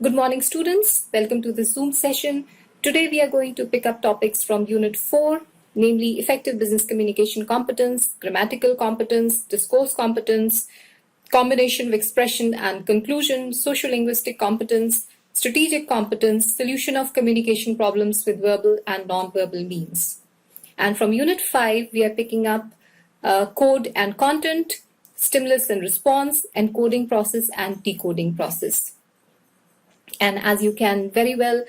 Good morning, students. Welcome to the Zoom session. Today we are going to pick up topics from Unit 4, namely Effective Business Communication Competence, Grammatical Competence, Discourse Competence, Combination of Expression and Conclusion, Sociolinguistic Competence, Strategic Competence, Solution of Communication Problems with Verbal and Non-Verbal Means. And from Unit 5, we are picking up Code and Content, Stimulus and Response, Encoding Process and Decoding Process. And as you can very well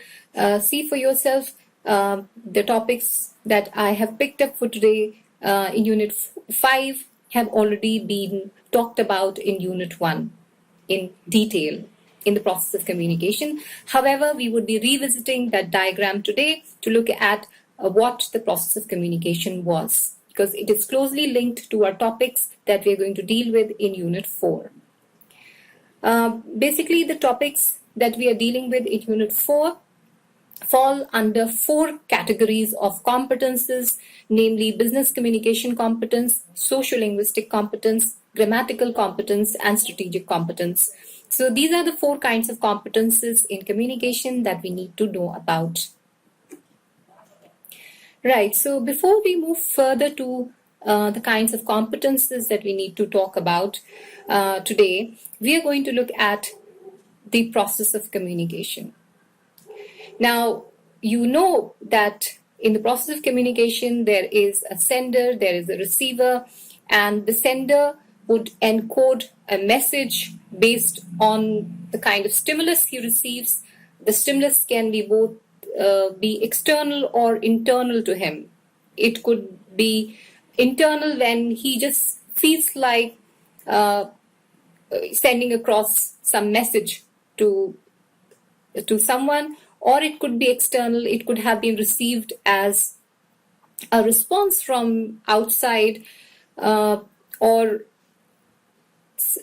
see for yourself, the topics that I have picked up for today in Unit 5 have already been talked about in Unit 1 in detail in the process of communication. However, we would be revisiting that diagram today to look at what the process of communication was, because it is closely linked to our topics that we are going to deal with in Unit 4. Basically, the topics that we are dealing with in Unit 4 fall under 4 categories of competences, namely business communication competence, sociolinguistic competence, grammatical competence, and strategic competence. So these are the 4 kinds of competences in communication that we need to know about. Right, so before we move further to the kinds of competences that we need to talk about today, we are going to look at the process of communication. Now, you know that in the process of communication, there is a sender, there is a receiver, and the sender would encode a message based on the kind of stimulus he receives. The stimulus can be both be external or internal to him. It could be internal when he just feels like sending across some message to someone, or it could be external. It could have been received as a response from outside, or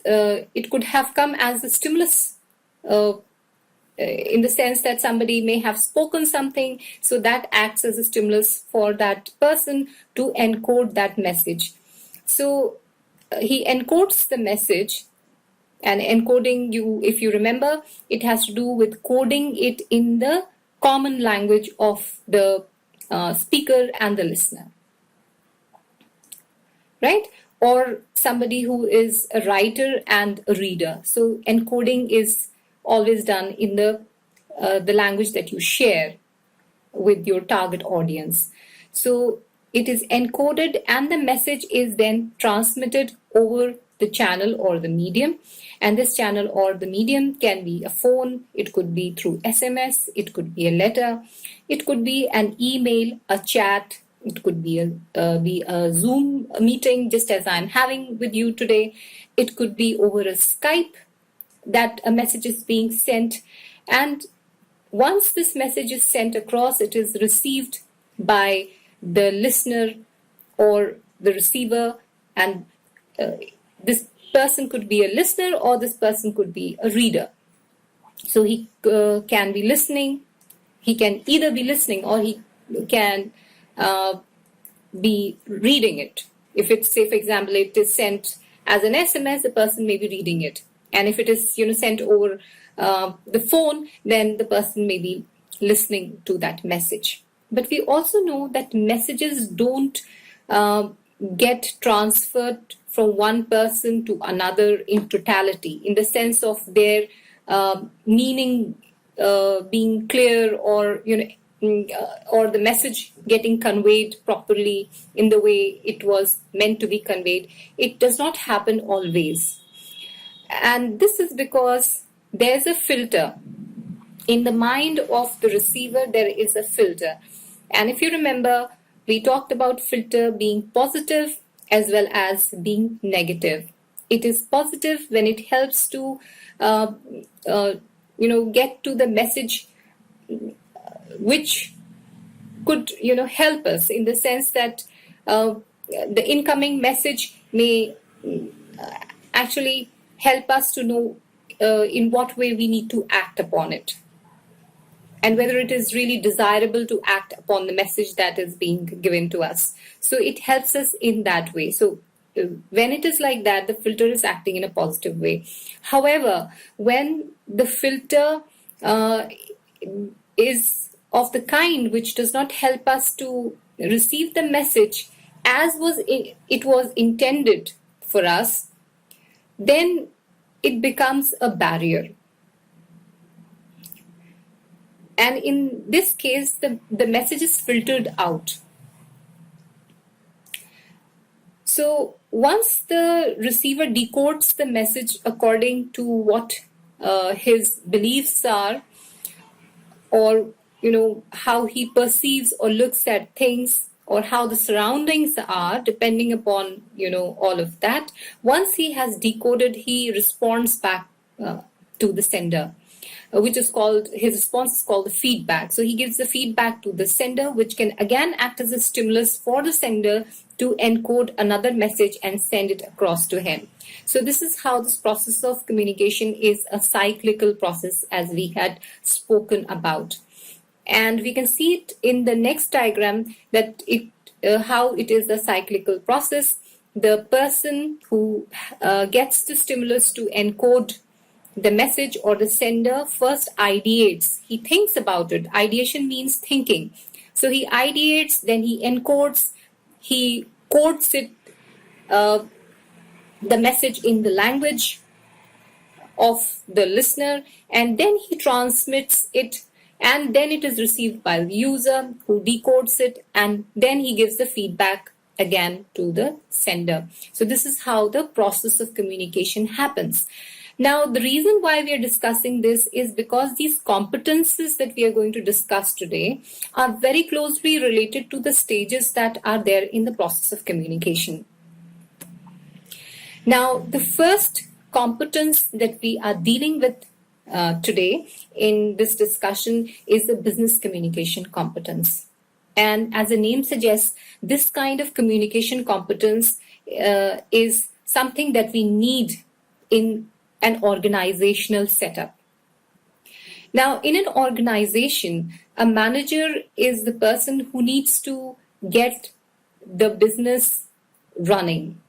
it could have come as a stimulus in the sense that somebody may have spoken something, so that acts as a stimulus for that person to encode that message. So he encodes the message. And encoding, if you remember, it has to do with coding it in the common language of the speaker and the listener, right? Or somebody who is a writer and a reader. So encoding is always done in the language that you share with your target audience. So it is encoded, and the message is then transmitted over the channel or the medium. And this channel or the medium can be a phone, it could be through SMS, it could be a letter, it could be an email, a chat, it could be a Zoom meeting, just as I'm having with you today. It could be over a Skype that a message is being sent. And once this message is sent across, it is received by the listener or the receiver, and this person could be a listener or this person could be a reader. So he can be listening. He can either be listening or he can be reading it. If it's, say, for example, it is sent as an SMS, the person may be reading it. And if it is, sent over the phone, then the person may be listening to that message. But we also know that messages don't get transferred from one person to another in totality, in the sense of their meaning being clear, or or the message getting conveyed properly in the way it was meant to be conveyed. It does not happen always. And this is because there's a filter. In the mind of the receiver, there is a filter. And if you remember, we talked about filter being positive as well as being negative. It is positive when it helps to, get to the message which could, help us, in the sense that the incoming message may actually help us to know in what way we need to act upon it, and whether it is really desirable to act upon the message that is being given to us. So it helps us in that way. So when it is like that, the filter is acting in a positive way. However, when the filter uh, is of the kind which does not help us to receive the message as it was intended for us, then it becomes a barrier. And in this case, the message is filtered out. So once the receiver decodes the message according to what his beliefs are, or how he perceives or looks at things, or how the surroundings are, depending upon all of that, once he has decoded, he responds back to the sender, which is called, his response is called the feedback. So he gives the feedback to the sender, which can again act as a stimulus for the sender to encode another message and send it across to him. So this is how this process of communication is a cyclical process, as we had spoken about. And we can see it in the next diagram that how it is a cyclical process. The person who gets the stimulus to encode the message, or the sender, first ideates. He thinks about it. Ideation means thinking. So he ideates, then he encodes, he codes it, the message in the language of the listener, and then he transmits it, and then it is received by the user, who decodes it, and then he gives the feedback again to the sender. So this is how the process of communication happens. Now, the reason why we are discussing this is because these competences that we are going to discuss today are very closely related to the stages that are there in the process of communication. Now, the first competence that we are dealing with today in this discussion is the business communication competence. And as the name suggests, this kind of communication competence is something that we need in an organizational setup. Now, in an organization, a manager is the person who needs to get the business running.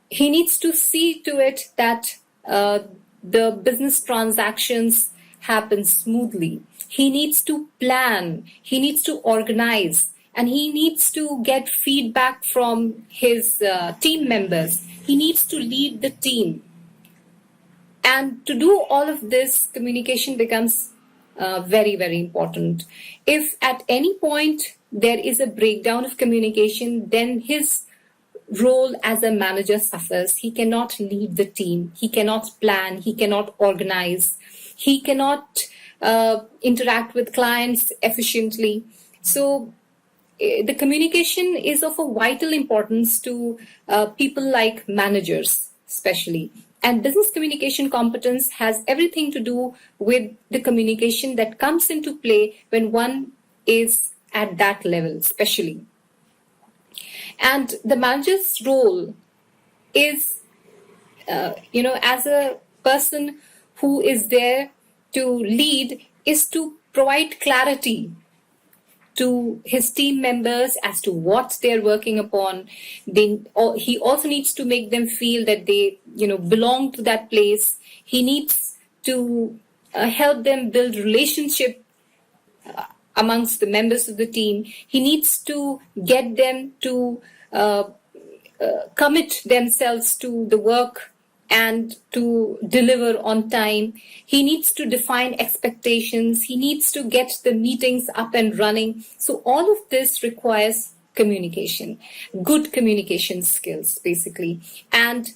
He needs to see to it that the business transactions happen smoothly. He needs to plan, he needs to organize, and he needs to get feedback from his team members. He needs to lead the team. And to do all of this, communication becomes very, very important. If at any point there is a breakdown of communication, then his role as a manager suffers. He cannot lead the team. He cannot plan. He cannot organize. He cannot interact with clients efficiently. So the communication is of a vital importance to people like managers, especially. And business communication competence has everything to do with the communication that comes into play when one is at that level, especially. And the manager's role is, as a person who is there to lead, is to provide clarity to his team members as to what they're working upon. He also needs to make them feel that they, belong to that place. He needs to help them build relationship amongst the members of the team. He needs to get them to commit themselves to the work and to deliver on time. He needs to define expectations. He needs to get the meetings up and running. So all of this requires communication, good communication skills, basically. And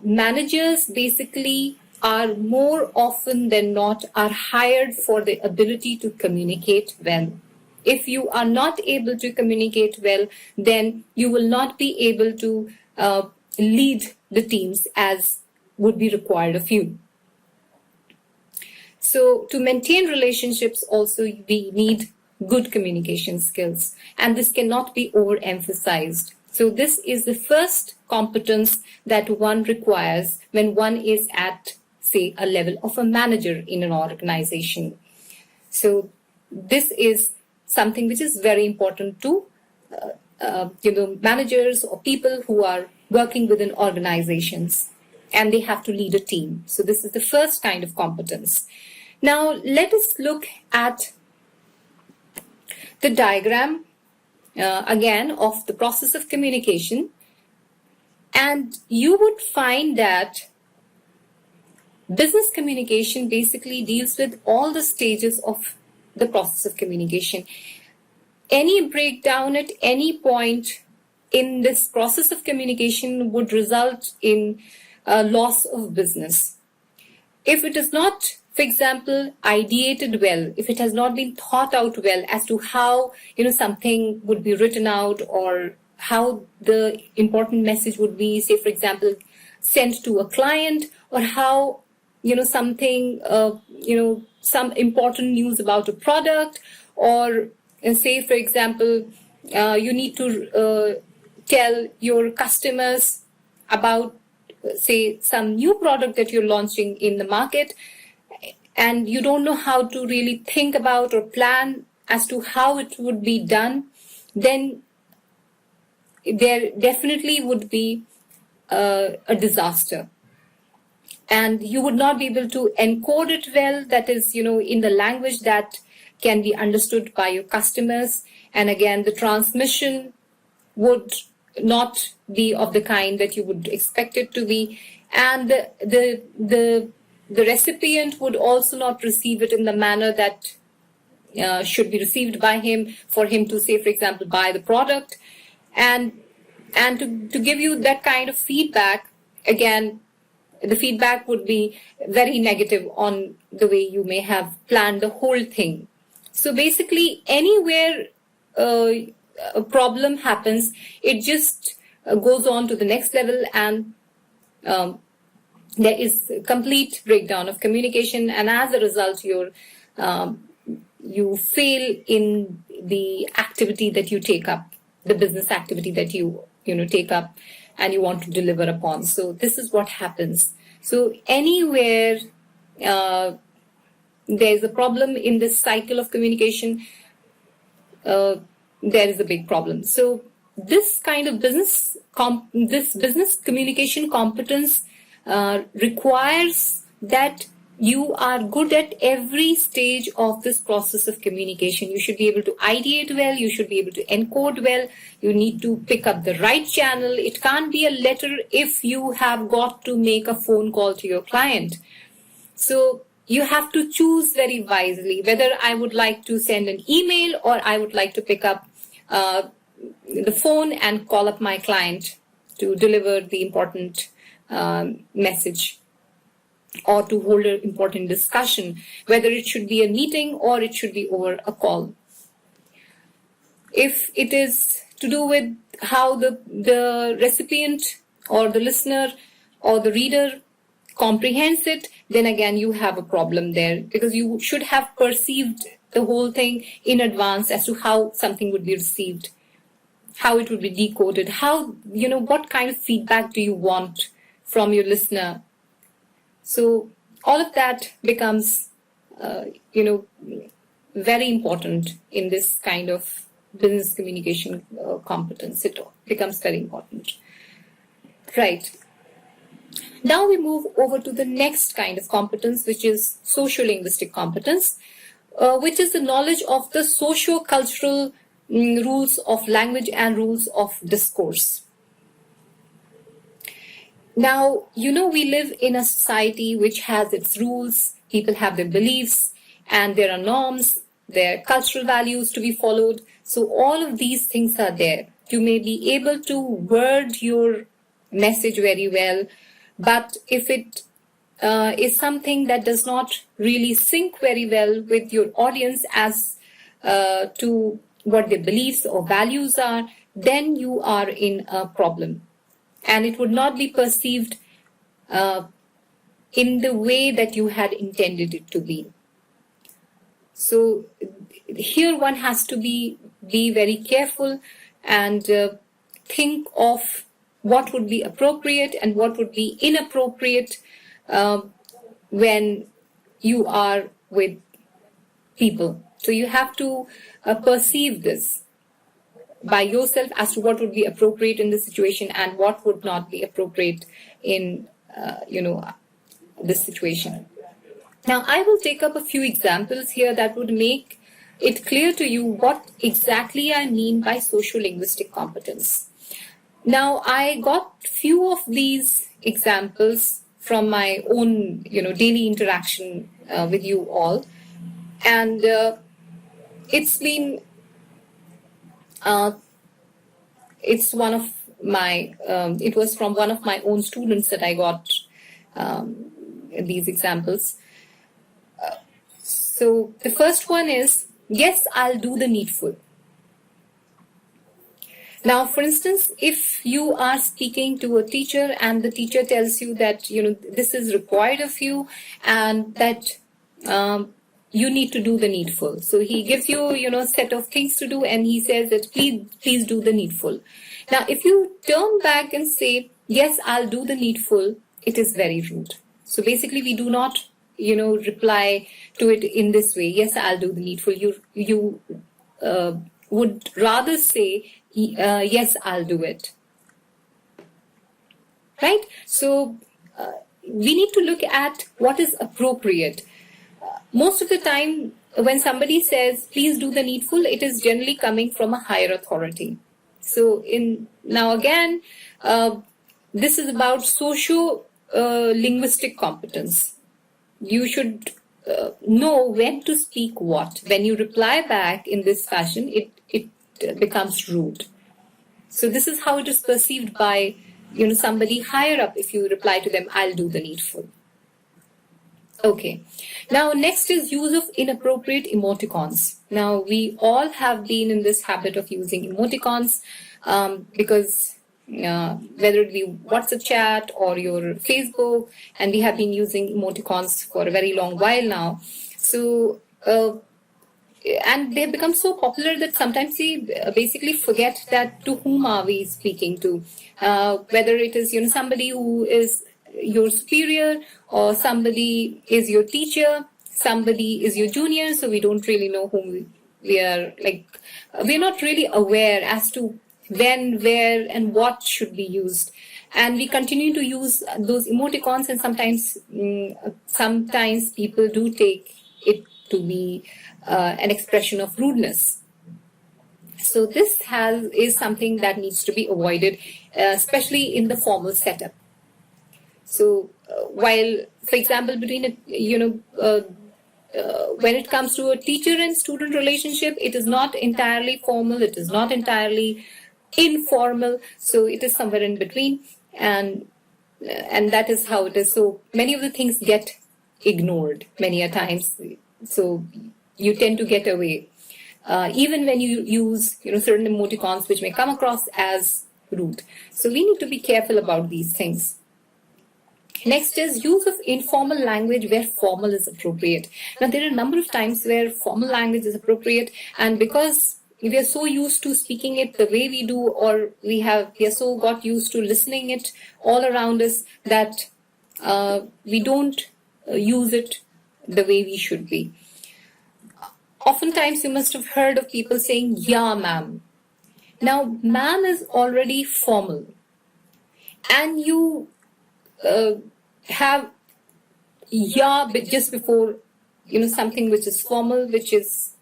managers basically are more often than not are hired for the ability to communicate well. If you are not able to communicate well, then you will not be able to lead the teams as would be required of you. So to maintain relationships also, we need good communication skills, and this cannot be overemphasized. So this is the first competence that one requires when one is at, say, a level of a manager in an organization. So this is something which is very important to managers or people who are working within organizations. and they have to lead a team. So this is the first kind of competence. Now let us look at the diagram again of the process of communication, and you would find that business communication basically deals with all the stages of the process of communication. Any breakdown at any point in this process of communication would result in a loss of business. If it is not, for example, ideated well, if it has not been thought out well as to how something would be written out, or how the important message would be, say for example, sent to a client, or how something some important news about a product, or say for example you need to tell your customers about say some new product that you're launching in the market, and you don't know how to really think about or plan as to how it would be done, then there definitely would be a disaster. And you would not be able to encode it well, that is, in the language that can be understood by your customers. And again, the transmission would not be of the kind that you would expect it to be. And the recipient would also not receive it in the manner that should be received by him, for him to say, for example, buy the product. And to give you that kind of feedback, again, the feedback would be very negative on the way you may have planned the whole thing. So basically, anywhere a problem happens, it just goes on to the next level, and there is a complete breakdown of communication, and as a result, you fail in the activity that you take up, the business activity that you take up and you want to deliver upon. So this is what happens. So anywhere there is a problem in this cycle of communication, there is a big problem. So this kind of business communication competence requires that you are good at every stage of this process of communication. You should be able to ideate well, you should be able to encode well, you need to pick up the right channel. It can't be a letter if you have got to make a phone call to your client. So you have to choose very wisely whether I would like to send an email or I would like to pick up the phone and call up my client to deliver the important message, or to hold an important discussion, whether it should be a meeting or it should be over a call. If it is to do with how the recipient or the listener or the reader comprehends it, then again you have a problem there, because you should have perceived the whole thing in advance as to how something would be received, how it would be decoded, how, what kind of feedback do you want from your listener. So all of that becomes, very important in this kind of business communication competence. It becomes very important. Right. Now we move over to the next kind of competence, which is sociolinguistic competence, which is the knowledge of the socio-cultural rules of language and rules of discourse. Now, we live in a society which has its rules, people have their beliefs, and there are norms, there are cultural values to be followed. So all of these things are there. You may be able to word your message very well, but if it is something that does not really sync very well with your audience as to what their beliefs or values are, then you are in a problem. And it would not be perceived in the way that you had intended it to be. So here one has to be very careful and think of what would be appropriate and what would be inappropriate when you are with people. So you have to perceive this by yourself as to what would be appropriate in this situation and what would not be appropriate in this situation. Now, I will take up a few examples here that would make it clear to you what exactly I mean by sociolinguistic competence. Now, I got few of these examples from my own, daily interaction with you all, and it's been it's one of my it was from one of my own students that I got these examples. So the first one is, yes, I'll do the needful. Now, for instance, if you are speaking to a teacher and the teacher tells you that, this is required of you and that you need to do the needful. So he gives you, a set of things to do and he says that please do the needful. Now, if you turn back and say, yes, I'll do the needful, it is very rude. So basically we do not, reply to it in this way. Yes, I'll do the needful. You would rather say, yes, I'll do it. Right? So we need to look at what is appropriate. Most of the time, when somebody says, please do the needful, it is generally coming from a higher authority. So now again, this is about socio-linguistic competence. You should know when to speak what. When you reply back in this fashion, it becomes rude. So this is how it is perceived by, somebody higher up. If you reply to them, I'll do the needful. Okay. Now, next is use of inappropriate emoticons. Now, we all have been in this habit of using emoticons because whether it be WhatsApp chat or your Facebook, and we have been using emoticons for a very long while now. So, and they have become so popular that sometimes we basically forget that to whom are we speaking to, whether it is, somebody who is your superior or somebody is your teacher, somebody is your junior, so we don't really know whom we are, we're not really aware as to when, where, and what should be used. And we continue to use those emoticons, and sometimes people do take it to be an expression of rudeness. So this is something that needs to be avoided, especially in the formal setup. So while, for example, between when it comes to a teacher and student relationship, it is not entirely formal, it is not entirely informal, so it is somewhere in between, and that is how it is. So many of the things get ignored many a times, so you tend to get away, even when you use certain emoticons which may come across as rude. So we need to be careful about these things. Next is use of informal language where formal is appropriate. Now, there are a number of times where formal language is appropriate, and because we are so used to speaking it the way we do, or we are so got used to listening it all around us that we don't use it the way we should be. Oftentimes, you must have heard of people saying, yeah, ma'am. Now, ma'am is already formal, and you have yeah just before something which is formal, which is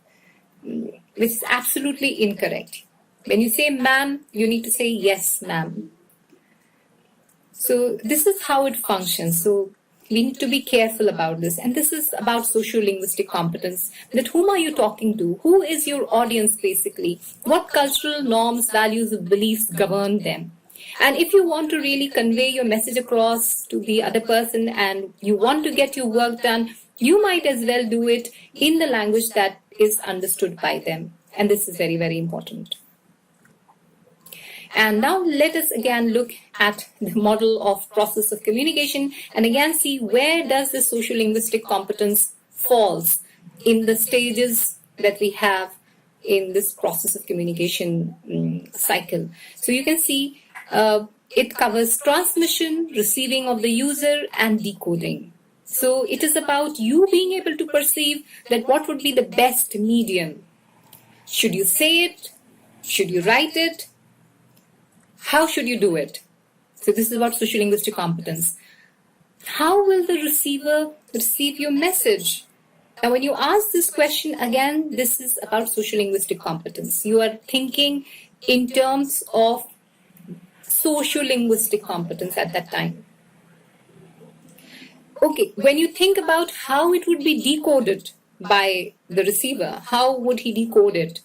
absolutely incorrect. When you say ma'am, you need to say yes, ma'am. So this is how it functions. So we need to be careful about this. And this is about sociolinguistic competence. That whom are you talking to? Who is your audience basically? What cultural norms, values, or beliefs govern them? And if you want to really convey your message across to the other person and you want to get your work done, you might as well do it in the language that is understood by them. And this is very, very important. And now let us again look at the model of process of communication and again see where does the sociolinguistic competence falls in the stages that we have in this process of communication cycle. So you can see it covers transmission, receiving of the user, and decoding. So it is about you being able to perceive that what would be the best medium. Should you say it? Should you write it? How should you do it? So this is about sociolinguistic competence. How will the receiver receive your message? Now, when you ask this question, again, this is about sociolinguistic competence. You are thinking in terms of sociolinguistic competence at that time. Okay, when you think about how it would be decoded by the receiver, how would he decode it?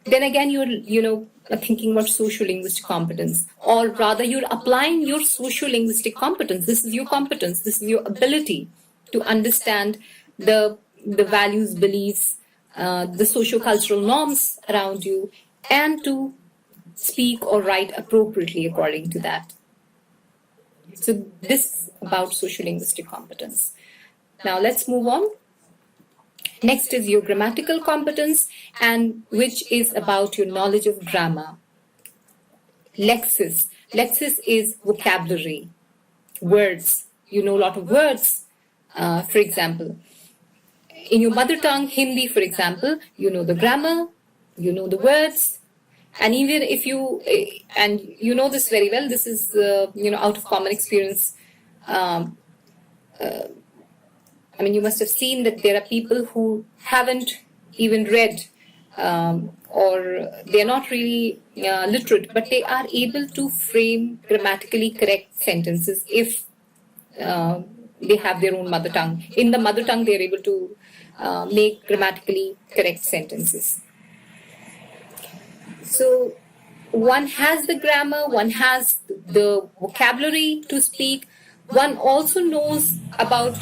Then again, you're thinking about sociolinguistic competence, or rather, you're applying your sociolinguistic competence. This is your competence. This is your ability to understand the values, beliefs, the socio-cultural norms around you, and to speak or write appropriately according to that. So this is about sociolinguistic competence. Now let's move on. Next is your grammatical competence, and which is about your knowledge of grammar. Lexis. Lexis is vocabulary, words. You know a lot of words. For example, in your mother tongue, Hindi, for example, you know the grammar, you know the words, and even if you, and you know this very well, this is, out of common experience. You must have seen that there are people who haven't even read, or they're not really literate, but they are able to frame grammatically correct sentences if they have their own mother tongue. In the mother tongue, they're able to make grammatically correct sentences. So one has the grammar, one has the vocabulary to speak, one also knows about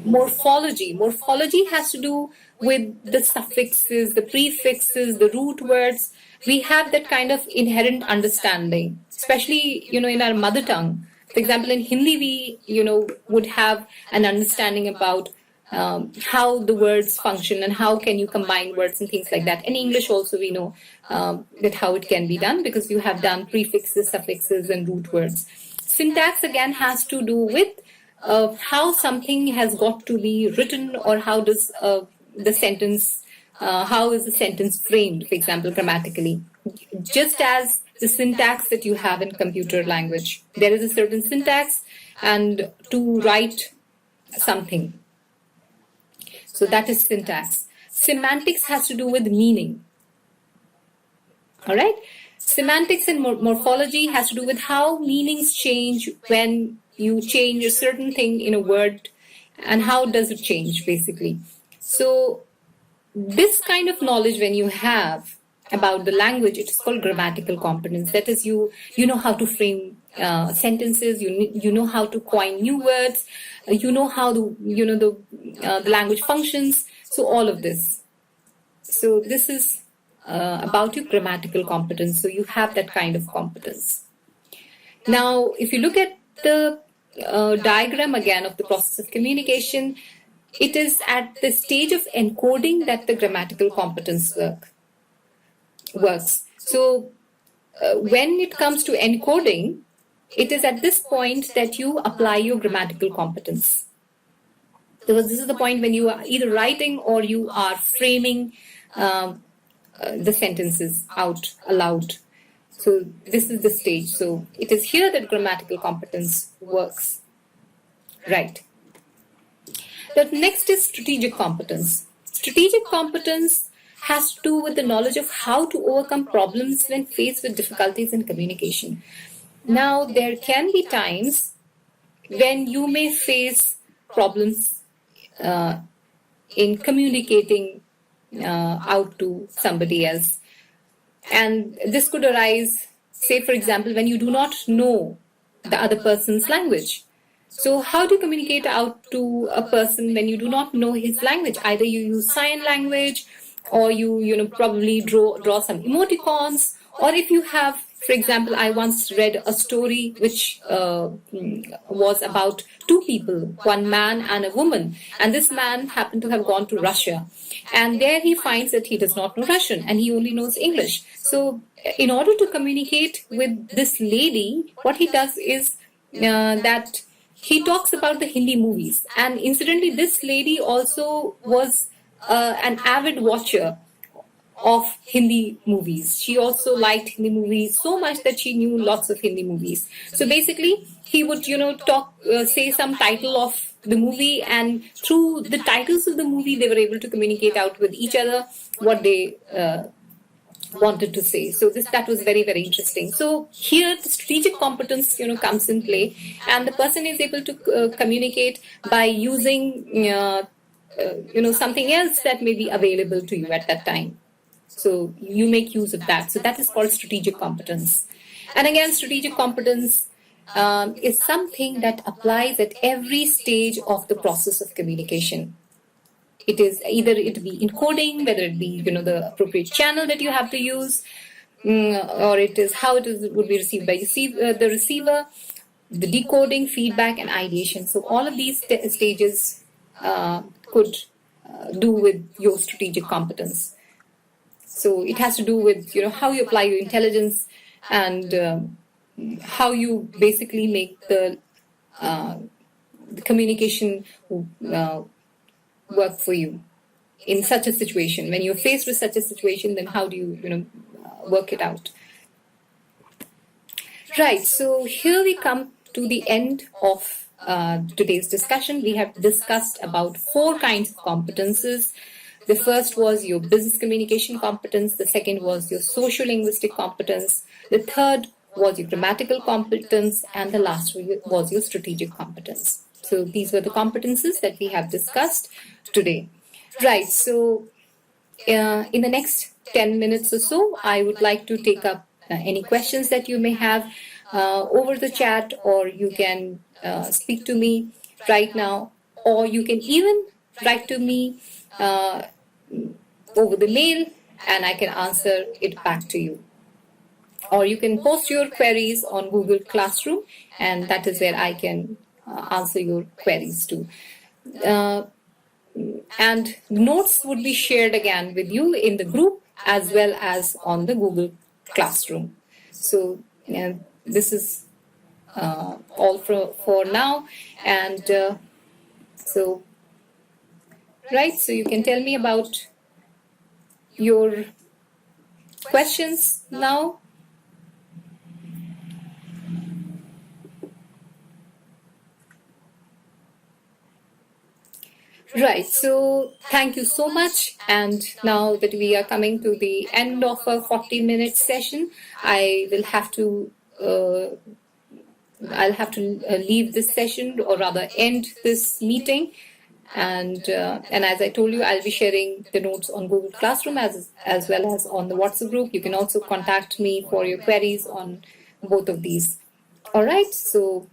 morphology. Morphology has to do with the suffixes, the prefixes, the root words. We have that kind of inherent understanding, especially, in our mother tongue. For example, in Hindi, we, would have an understanding about how the words function and how can you combine words and things like that. In English also, we know that how it can be done because you have done prefixes, suffixes, and root words. Syntax, again, has to do with how something has got to be written, or how does the sentence, how is the sentence framed, for example, grammatically. Just as the syntax that you have in computer language, there is a certain syntax and to write something. So that is syntax. Semantics has to do with meaning. All right? Semantics and morphology has to do with how meanings change when you change a certain thing in a word, and how does it change, basically. So this kind of knowledge, when you have about the language, it is called grammatical competence. That is, you know how to frame sentences, you know how to coin new words, you know how the language functions. So all of this. So this is about your grammatical competence. So you have that kind of competence. Now, if you look at the diagram again of the process of communication, it is at the stage of encoding that the grammatical competence works. So when it comes to encoding, it is at this point that you apply your grammatical competence. So this is the point when you are either writing or you are framing the sentences out aloud. So this is the stage. So it is here that grammatical competence works. Right. The next is strategic competence. Strategic competence has to do with the knowledge of how to overcome problems when faced with difficulties in communication. Now, there can be times when you may face problems in communicating out to somebody else. And this could arise, say, for example, when you do not know the other person's language. So how do you communicate out to a person when you do not know his language? Either you use sign language, or you probably draw some emoticons, or if you have, for example, I once read a story which was about two people, one man and a woman, and this man happened to have gone to Russia, and there he finds that he does not know Russian and he only knows English. So in order to communicate with this lady, what he does is that he talks about the Hindi movies, and incidentally this lady also was an avid watcher of Hindi movies. She also liked Hindi movies so much that she knew lots of Hindi movies. So basically, he would, say some title of the movie, and through the titles of the movie, they were able to communicate out with each other what they wanted to say. So that was very, very interesting. So here the strategic competence comes in play, and the person is able to communicate by using something else that may be available to you at that time. So you make use of that. So that is called strategic competence. And again, strategic competence is something that applies at every stage of the process of communication. It is either it be encoding, whether it be the appropriate channel that you have to use, or it is how would be received by the receiver, the decoding, feedback, and ideation. So all of these stages could do with your strategic competence. So it has to do with how you apply your intelligence, and how you basically make the communication work for you in such a situation. When you're faced with such a situation, then how do you work it out? Right. So here we come to the end of today's discussion. We have discussed about 4 kinds of competences. The first was your business communication competence. The second was your sociolinguistic competence. The third was your grammatical competence. And the last was your strategic competence. So these were the competences that we have discussed today. Right. So in the next 10 minutes or so, I would like to take up any questions that you may have over the chat, or you can speak to me right now, or you can even write to me over the mail, and I can answer it back to you. Or you can post your queries on Google Classroom, and that is where I can answer your queries too. And notes would be shared again with you in the group as well as on the Google Classroom. So this is all for now. And so you can tell me about your questions now. Right, so thank you so much. And now that we are coming to the end of a 40-minute session, I will have to leave this session, or rather end this meeting. And as I told you, I'll be sharing the notes on Google Classroom as well as on the WhatsApp group. You can also contact me for your queries on both of these. All right, so